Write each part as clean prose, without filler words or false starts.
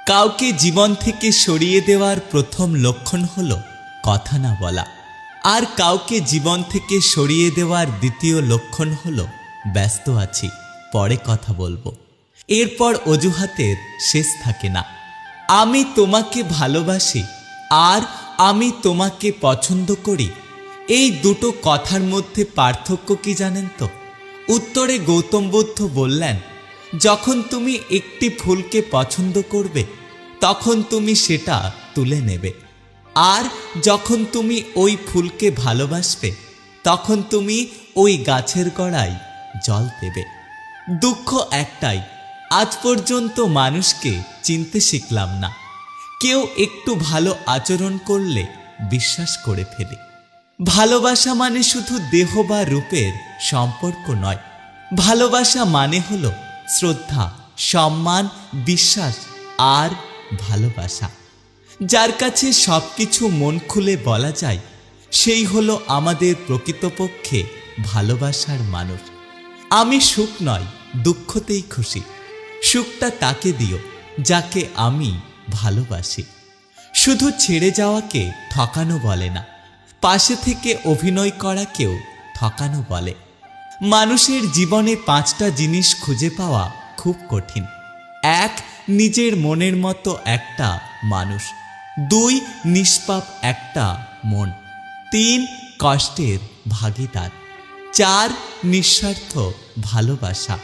কাউকে জীবন থেকে সরিয়ে দেওয়ার প্রথম লক্ষণ হলো কথা না বলা, আর কাউকে জীবন থেকে সরিয়ে দেওয়ার দ্বিতীয় লক্ষণ হলো ব্যস্ত আছি, পরে কথা বলবো। এরপর অজুহাতের শেষ থাকে না। আমি তোমাকে ভালোবাসি আর আমি তোমাকে পছন্দ করি, এই দুটো কথার মধ্যে পার্থক্য কি জানেন তো? উত্তরে গৌতম বুদ্ধ বললেন, যখন তুমি একটি ফুলকে পছন্দ করবে তখন তুমি সেটা তুলে নেবে, আর যখন তুমি ওই ফুলকে ভালোবাসবে তখন তুমি ওই গাছের গোড়ায় জল দেবে। দুঃখ একটাই, আজ পর্যন্ত মানুষকে চিনতে শিখলাম না। কেউ একটু ভালো আচরণ করলে বিশ্বাস করে ফেলে। ভালোবাসা মানে শুধু দেহ বা রূপের সম্পর্ক নয়, ভালোবাসা মানে হলো শ্রদ্ধা, সম্মান, বিশ্বাস আর ভালোবাসা। যার কাছে সবকিছু মন খুলে বলা যায় সেই হলো আমাদের প্রকৃতপক্ষে ভালোবাসার মানুষ। আমি সুখ নয়, দুঃখতেই খুশি। সুখটা তাকে দিও যাকে আমি ভালোবাসি। শুধু ছেড়ে যাওয়াকে ঠকানো বলে না, পাশে থেকে অভিনয় করাকেও ঠকানো বলে। মানুষের জীবনে 5টা জিনিস খুঁজে পাওয়া খুব কঠিন। 1. নিজের মনের মতো একটা মানুষ। 2. নিষ্পাপ একটা মন। 3. কষ্টের ভাগীদার। 4. নিঃস্বার্থ ভালোবাসা।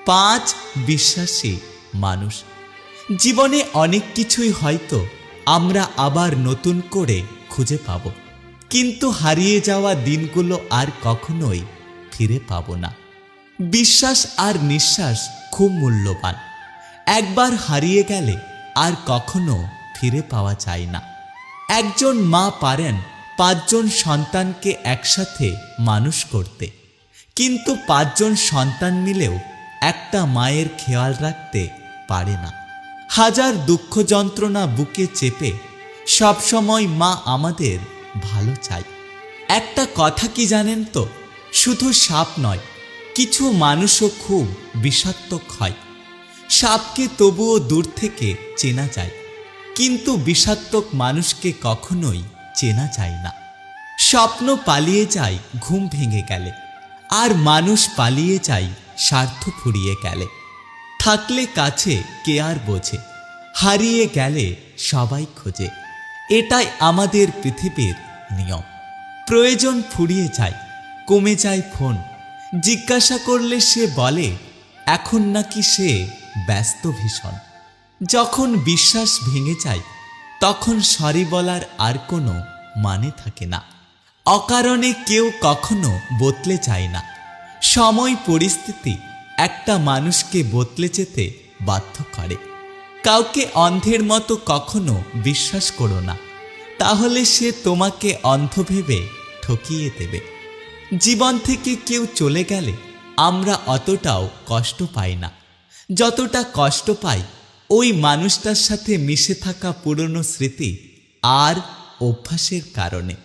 5. বিশ্বাসী মানুষ। জীবনে অনেক কিছুই হয়তো আমরা আবার নতুন করে খুঁজে পাব, কিন্তু হারিয়ে যাওয়া দিনগুলো আর কখনোই ফিরে পাব না। বিশ্বাস আর নিঃশ্বাস খুব মূল্যবান। একবার হারিয়ে গেলে আর কখনো ফিরে পাওয়া যায় না। একজন মা পারেন 5 জন সন্তানকে একসাথে মানুষ করতে, কিন্তু 5 জন সন্তান মিলেও একটা মায়ের খেয়াল রাখতে পারে না। হাজার দুঃখ যন্ত্রণা বুকে চেপে সবসময় মা আমাদের ভালো চায়। একটা কথা কি জানেন তো? শুধু সাপ নয়, কিছু মানুষও খুব বিষাক্তক হয়। সাপকে তবুও দূর থেকে চেনা যায়, কিন্তু বিষাক্তক মানুষকে কখনোই চেনা যায় না। স্বপ্ন পালিয়ে যায় ঘুম ভেঙে গেলে, আর মানুষ পালিয়ে যায় স্বার্থ ফুরিয়ে গেলে। থাকলে কাছে কে আর বোঝে, হারিয়ে গেলে সবাই খোঁজে। এটাই আমাদের পৃথিবীর নিয়ম। প্রয়োজন ফুরিয়ে যায়, কমে যায় ফোন। জিজ্ঞাসা করলে সে বলে এখন নাকি সে ব্যস্ত ভীষণ। যখন বিশ্বাস ভেঙে যায় তখন সরি বলার আর কোনো মানে থাকে না। অকারণে কেউ কখনো বদলে যায় না। সময় পরিস্থিতি একটা মানুষকে বদলে যেতে বাধ্য করে। কাউকে অন্ধের মতো কখনো বিশ্বাস করো না, তাহলে সে তোমাকে অন্ধ ভেবে ঠকিয়ে দেবে। জীবন থেকে কেউ চলে গেলে আমরা অতটাও কষ্ট পাই না যতটা কষ্ট পাই ওই মানুষটার সাথে মিশে থাকা পুরনো স্মৃতি আর অভ্যাসের কারণে।